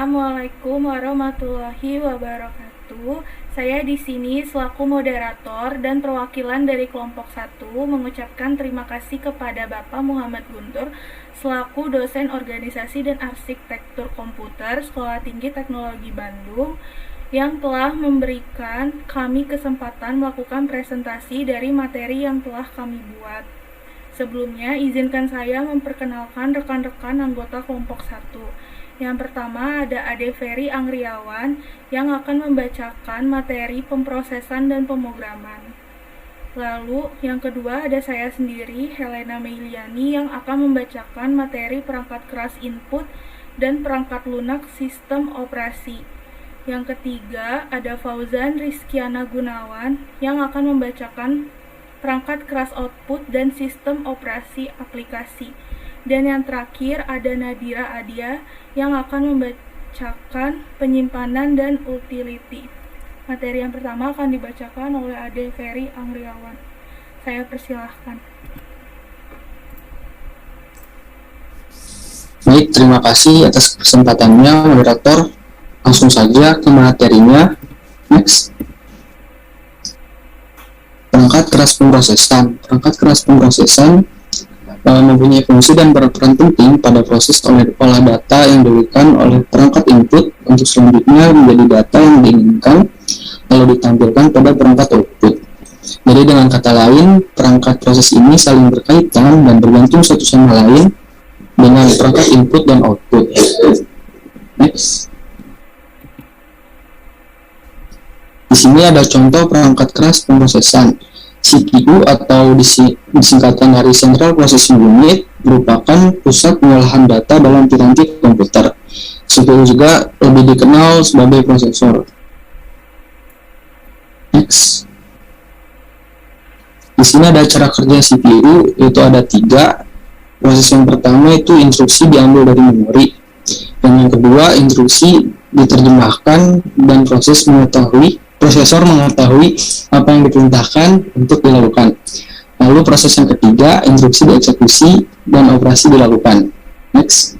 Assalamualaikum warahmatullahi wabarakatuh. Saya di sini selaku moderator dan perwakilan dari kelompok 1 mengucapkan terima kasih kepada Bapak Muhammad Guntur selaku dosen organisasi dan arsitektur komputer Sekolah Tinggi Teknologi Bandung yang telah memberikan kami kesempatan melakukan presentasi dari materi yang telah kami buat. Sebelumnya, izinkan saya memperkenalkan rekan-rekan anggota kelompok 1. Yang pertama ada Ade Ferry Angriawan yang akan membacakan materi pemrosesan dan pemrograman. Lalu yang kedua ada saya sendiri, Helena Meiliani, yang akan membacakan materi perangkat keras input dan perangkat lunak sistem operasi. Yang ketiga ada Fauzan Rizkiana Gunawan yang akan membacakan perangkat keras output dan sistem operasi aplikasi. Dan yang terakhir ada Nadira Adia yang akan membacakan penyimpanan dan utility. Materi yang pertama akan dibacakan oleh Ade Ferry Angriawan. Saya persilahkan. Baik, terima kasih atas kesempatannya, moderator. Langsung saja ke materinya. Next. Perangkat keras pemrosesan. Perangkat keras pemrosesan mempunyai fungsi dan berperan penting pada proses olah data yang diberikan oleh perangkat input untuk selanjutnya menjadi data yang diinginkan lalu ditampilkan pada perangkat output. Jadi dengan kata lain, perangkat proses ini saling berkaitan dan bergantung satu sama lain dengan perangkat input dan output. Next. Di sini ada contoh perangkat keras pemrosesan. CPU atau disingkatan dari Central Processing Unit merupakan pusat pengolahan data dalam piranti komputer. CPU juga lebih dikenal sebagai prosesor. Next. Di sini ada cara kerja CPU, yaitu ada 3. Proses yang pertama itu instruksi diambil dari memori. Dan yang kedua, instruksi diterjemahkan dan prosesor mengetahui apa yang diperintahkan untuk dilakukan. Lalu proses yang ketiga, instruksi dieksekusi dan operasi dilakukan. Next.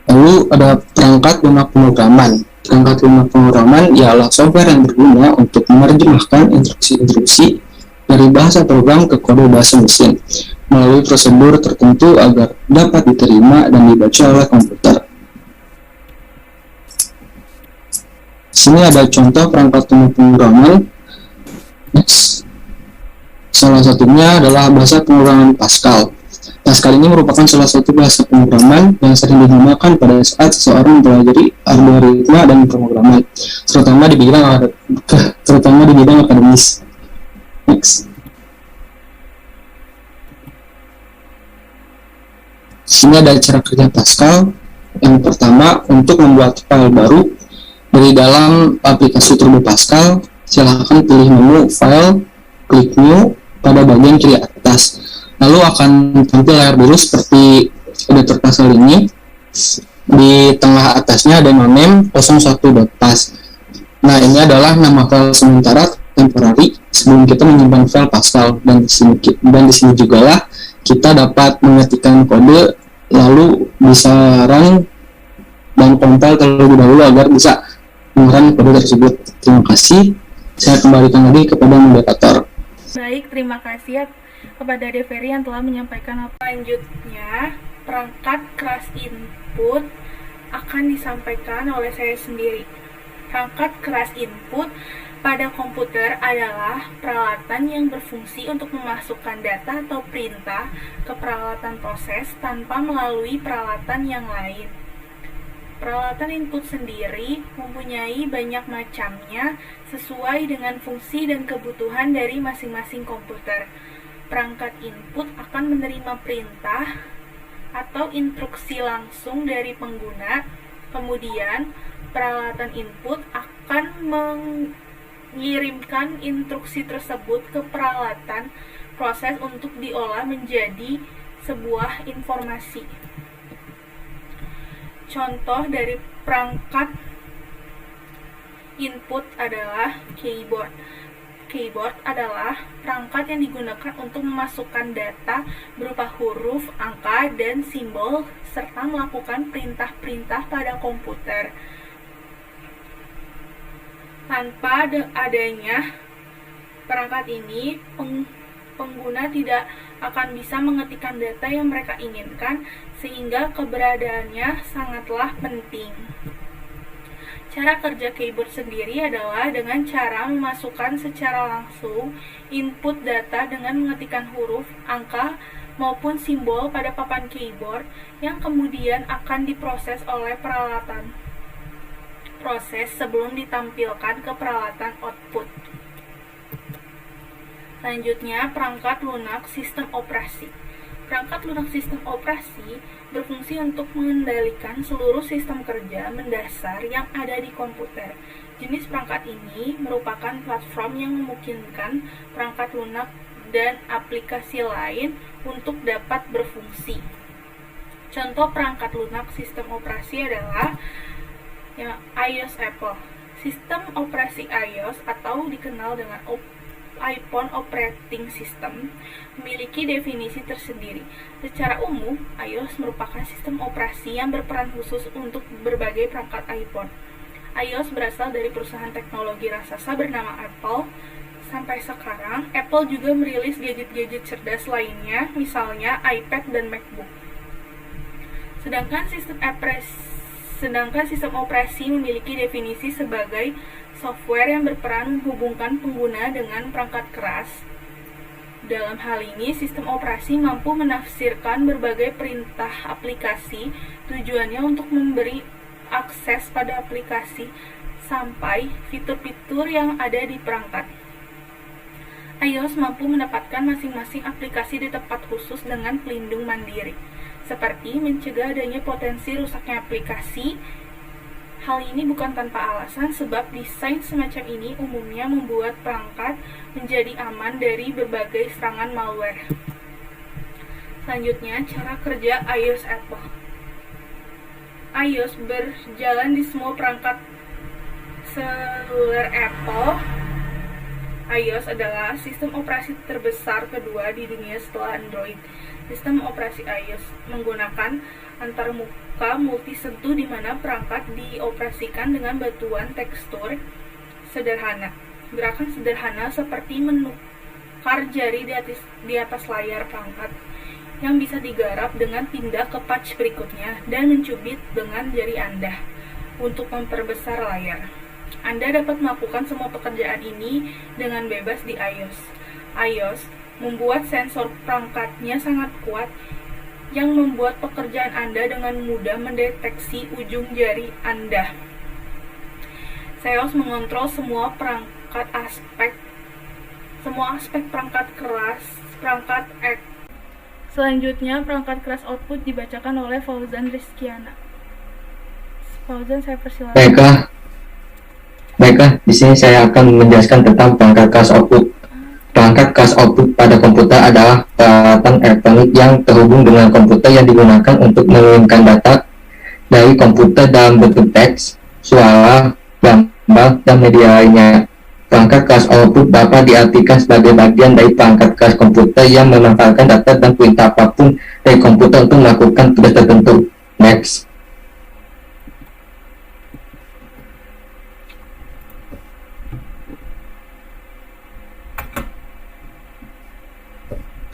Lalu ada perangkat lunak pemrograman. Perangkat lunak pemrograman ialah software yang berguna untuk menerjemahkan instruksi-instruksi dari bahasa program ke kode bahasa mesin melalui prosedur tertentu agar dapat diterima dan dibaca oleh komputer. Sini ada contoh perangkat lunak pemrograman. Next. Salah satunya adalah bahasa pemrograman Pascal. Pascal ini merupakan salah satu bahasa pemrograman yang sering digunakan pada saat seseorang mempelajari algoritma dan pemrograman, terutama di bidang akademis. Next. Sini ada cara kerja Pascal. Yang pertama, untuk membuat file baru dari dalam aplikasi Turbo Pascal, silahkan pilih menu File, klik New pada bagian kiri atas. Lalu akan tampil layar biru seperti editor Pascal ini. Di tengah atasnya ada name 01.pas. Nah, ini adalah nama file sementara temporary sebelum kita menyimpan file Pascal, dan di sini juga lah kita dapat mengetikkan kode lalu bisa run dan compile terlebih dahulu agar bisa mengurangi kode tersebut. Terima kasih. Saya kembalikan lagi kepada moderator. Baik, terima kasih kepada Ade Ferry yang telah menyampaikan. Selanjutnya, perangkat keras input akan disampaikan oleh saya sendiri. Perangkat keras input pada komputer adalah peralatan yang berfungsi untuk memasukkan data atau perintah ke peralatan proses tanpa melalui peralatan yang lain. Peralatan input sendiri mempunyai banyak macamnya sesuai dengan fungsi dan kebutuhan dari masing-masing komputer. Perangkat input akan menerima perintah atau instruksi langsung dari pengguna. Kemudian, peralatan input akan mengirimkan instruksi tersebut ke peralatan proses untuk diolah menjadi sebuah informasi. Contoh dari perangkat input adalah keyboard. keyboard adalah perangkat yang digunakan untuk memasukkan data berupa huruf, angka, dan simbol, serta melakukan perintah-perintah pada komputer. Tanpa adanya perangkat ini, pengguna tidak akan bisa mengetikkan data yang mereka inginkan, sehingga keberadaannya sangatlah penting. Cara kerja keyboard sendiri adalah dengan cara memasukkan secara langsung input data dengan mengetikkan huruf, angka, maupun simbol pada papan keyboard yang kemudian akan diproses oleh peralatan proses sebelum ditampilkan ke peralatan output. Selanjutnya, perangkat lunak sistem operasi. Perangkat lunak sistem operasi berfungsi untuk mengendalikan seluruh sistem kerja mendasar yang ada di komputer. Jenis perangkat ini merupakan platform yang memungkinkan perangkat lunak dan aplikasi lain untuk dapat berfungsi. Contoh perangkat lunak sistem operasi adalah iOS Apple. Sistem operasi iOS atau dikenal dengan iPhone Operating System memiliki definisi tersendiri. Secara umum, iOS merupakan sistem operasi yang berperan khusus untuk berbagai perangkat iPhone. iOS berasal dari perusahaan teknologi raksasa bernama Apple. Sampai sekarang, Apple juga merilis gadget-gadget cerdas lainnya, misalnya iPad dan MacBook. Sedangkan sistem operasi memiliki definisi sebagai software yang berperan menghubungkan pengguna dengan perangkat keras. Dalam hal ini, sistem operasi mampu menafsirkan berbagai perintah aplikasi, tujuannya untuk memberi akses pada aplikasi sampai fitur-fitur yang ada di perangkat. iOS mampu mendapatkan masing-masing aplikasi di tempat khusus dengan pelindung mandiri, seperti mencegah adanya potensi rusaknya aplikasi. Hal ini bukan tanpa alasan, sebab desain semacam ini umumnya membuat perangkat menjadi aman dari berbagai serangan malware. Selanjutnya, cara kerja iOS Apple. iOS berjalan di semua perangkat seluler Apple. iOS adalah sistem operasi terbesar kedua di dunia setelah Android. Sistem operasi iOS menggunakan antarmuka multisentuh di mana perangkat dioperasikan dengan bantuan tekstur sederhana. Gerakan sederhana seperti menukar jari di atas layar perangkat yang bisa digarap dengan pindah ke patch berikutnya dan mencubit dengan jari Anda untuk memperbesar layar. Anda dapat melakukan semua pekerjaan ini dengan bebas di iOS. iOS membuat sensor perangkatnya sangat kuat yang membuat pekerjaan Anda dengan mudah mendeteksi ujung jari Anda. iOS mengontrol semua aspek perangkat keras, Selanjutnya, perangkat keras output dibacakan oleh Fauzan Rizkiana. Fauzan, saya persilakan. Baiklah, di sini saya akan menjelaskan tentang perangkat keras output. Perangkat keras output pada komputer adalah peralatan elektronik yang terhubung dengan komputer yang digunakan untuk mengirimkan data dari komputer dalam bentuk teks, suara, gambar, dan media lainnya. Perangkat keras output dapat diartikan sebagai bagian dari perangkat keras komputer yang memanfaatkan data dan perintah apapun dari komputer untuk melakukan tugas tertentu. Next.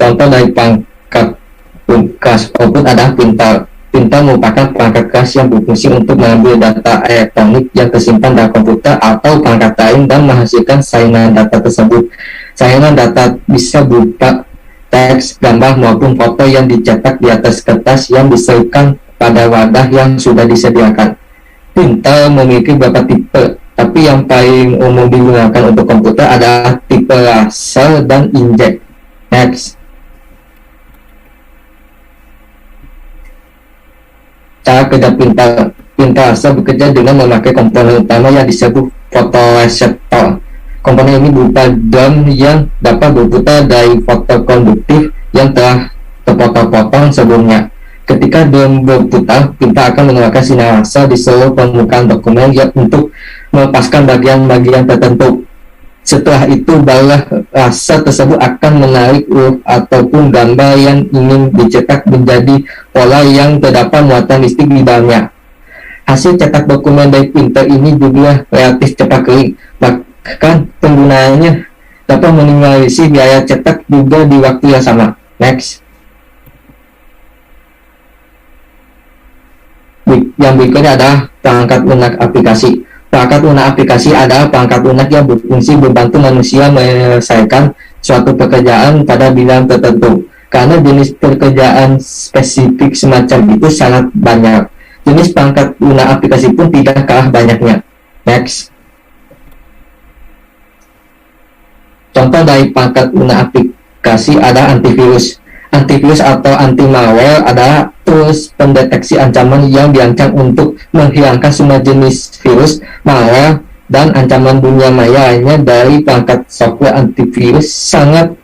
Contoh dari perangkat keras output adalah printer. Printer merupakan perangkat keras yang berfungsi untuk mengambil data elektronik yang tersimpan dalam komputer atau perangkat lain dan menghasilkan salinan data tersebut. Salinan data bisa berupa teks, gambar, maupun foto yang dicetak di atas kertas yang diselipkan pada wadah yang sudah disediakan. Printer memiliki beberapa tipe, tapi yang paling umum digunakan untuk komputer adalah tipe laser dan inkjet. Next. Cara kerja printer laser bekerja dengan memakai komponen utama yang disebut fotoreseptor. Komponen ini berupa drum yang dapat berputar dari fotokonduktif yang telah terpotong-potong sebelumnya. Ketika drum berputar, printer akan mengeluarkan sinar laser di seluruh permukaan dokumen yang untuk melepaskan bagian-bagian tertentu. Setelah itu barulah rasa tersebut akan menarik huruf ataupun gambar yang ingin dicetak menjadi pola yang terdapat muatan listrik di dalamnya. Hasil cetak dokumen dari printer ini juga relatif cepat kering, bahkan penggunaannya dapat meminimalisir biaya cetak juga di waktu yang sama. Next. Yang berikutnya adalah perangkat lunak aplikasi. Perangkat lunak aplikasi adalah perangkat lunak yang berfungsi membantu manusia menyelesaikan suatu pekerjaan pada bidang tertentu. Karena jenis pekerjaan spesifik semacam itu sangat banyak, jenis perangkat lunak aplikasi pun tidak kalah banyaknya. Next. Contoh dari perangkat lunak aplikasi adalah antivirus. Antivirus atau anti-malware adalah tools pendeteksi ancaman yang dirancang untuk menghilangkan semua jenis virus, malware, dan ancaman dunia maya lainnya dari perangkat software. Antivirus sangat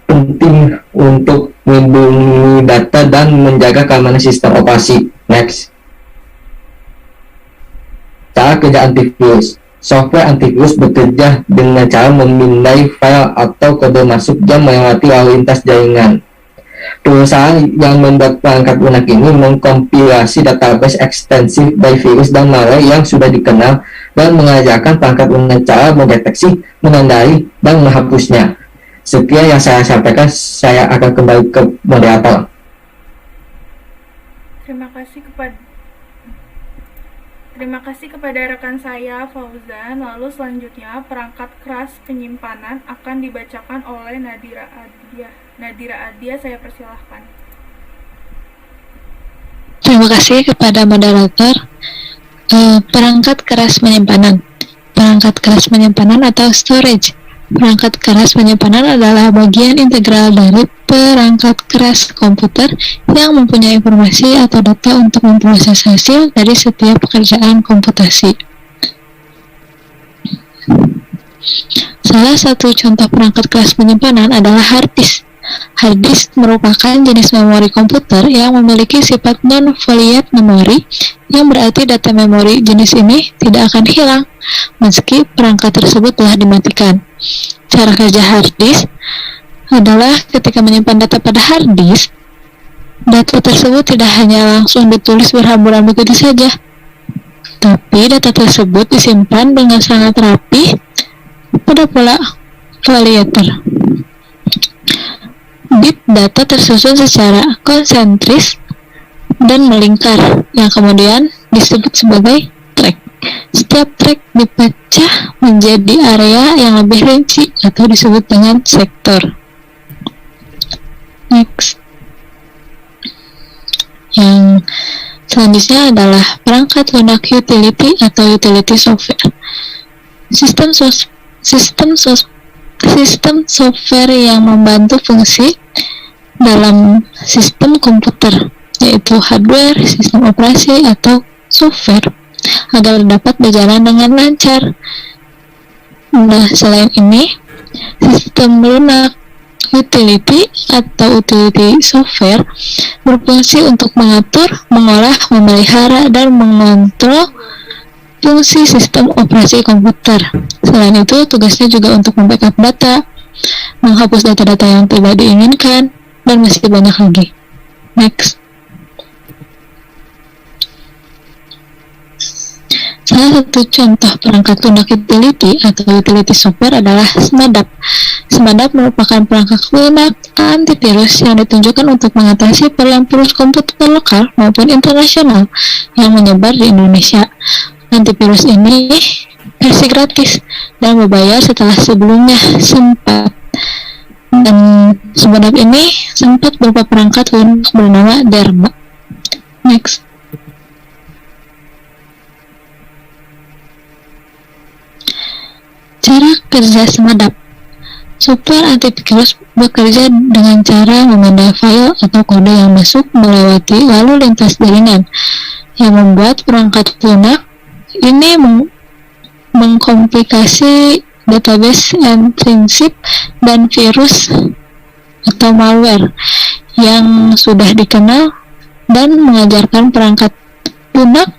penting untuk melindungi data dan menjaga keamanan sistem operasi. Next. Cara kerja antivirus. Software antivirus bekerja dengan cara memindai file atau kode masuk yang melewati lalu lintas jaringan. Perusahaan yang membuat perangkat lunak ini mengkompilasi database ekstensif dari virus dan malware yang sudah dikenal dan mengajarkan perangkat lunak cara mendeteksi, menandai, dan menghapusnya. Sekian yang saya sampaikan, saya akan kembali ke moderator. Terima kasih kepada rekan saya Fauzan. Lalu selanjutnya perangkat keras penyimpanan akan dibacakan oleh Nadira Adia, saya persilahkan. Terima kasih kepada moderator. Perangkat keras penyimpanan. Perangkat keras penyimpanan atau storage. Perangkat keras penyimpanan adalah bagian integral dari perangkat keras komputer yang mempunyai informasi atau data untuk memproses hasil dari setiap pekerjaan komputasi. Salah satu contoh perangkat keras penyimpanan adalah hard disk. Hard disk merupakan jenis memori komputer yang memiliki sifat non-volatile memori, yang berarti data memori jenis ini tidak akan hilang meski perangkat tersebut telah dimatikan. Cara kerja hard disk adalah ketika menyimpan data pada hard disk, data tersebut tidak hanya langsung ditulis berhamburan begitu saja, tapi data tersebut disimpan dengan sangat rapi pada pola validator. Bit data tersusun secara konsentris dan melingkar, yang kemudian disebut sebagai track. Setiap track dipecah menjadi area yang lebih rinci atau disebut dengan sektor. Next. Yang selanjutnya adalah perangkat lunak utility atau utility software. Sistem software yang membantu fungsi dalam sistem komputer, yaitu hardware, sistem operasi, atau software, agar dapat berjalan dengan lancar. Nah, selain ini, sistem lunak utility atau utility software berfungsi untuk mengatur, mengolah, memelihara, dan mengontrol fungsi sistem operasi komputer. Selain itu, tugasnya juga untuk membackup data, menghapus data-data yang tidak diinginkan, dan masih banyak lagi. Next. Salah satu contoh perangkat lunak utility atau utility software adalah SMADAP. SMADAP merupakan perangkat lunak antivirus yang ditunjukkan untuk mengatasi virus komputer lokal maupun internasional yang menyebar di Indonesia. Antivirus ini versi gratis dan berbayar setelah sebelumnya sempat. Dan SMADAP ini sempat berupa perangkat lunak bernama Derma. Next. Cara kerja SMADAP. Software antivirus bekerja dengan cara memindai file atau kode yang masuk melewati lalu lintas jaringan, yang membuat perangkat lunak ini mengkomplikasi database intrinsik dan virus atau malware yang sudah dikenal, dan mengajarkan perangkat lunak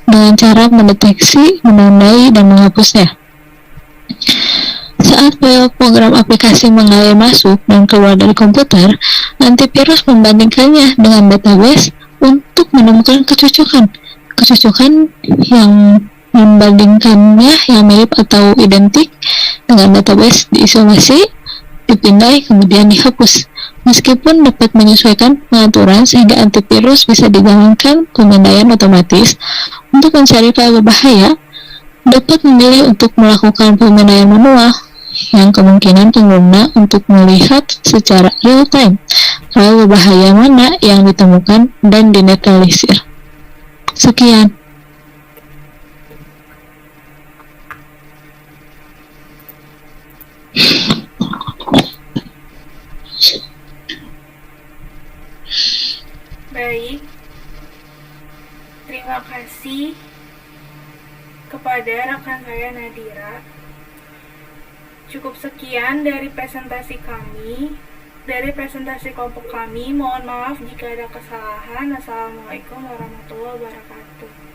dengan cara mendeteksi, menandai, dan menghapusnya. Saat file program aplikasi mengalir masuk dan keluar dari komputer, antivirus membandingkannya dengan database untuk menemukan kecocokan. Kecocokan yang membandingkannya yang mirip atau identik dengan database diisolasi, dipindai, kemudian dihapus. Meskipun dapat menyesuaikan pengaturan sehingga antivirus bisa dijalankan pemindaian otomatis, untuk mencari file berbahaya, dapat memilih untuk melakukan pemindaian manual yang kemungkinan pengguna untuk melihat secara real time file berbahaya mana yang ditemukan dan dinetralisir. Sekian. Baik, terima kasih kepada rekan saya Nadira. Cukup sekian dari presentasi kami, dari presentasi kelompok kami. Mohon maaf jika ada kesalahan. Assalamualaikum warahmatullahi wabarakatuh.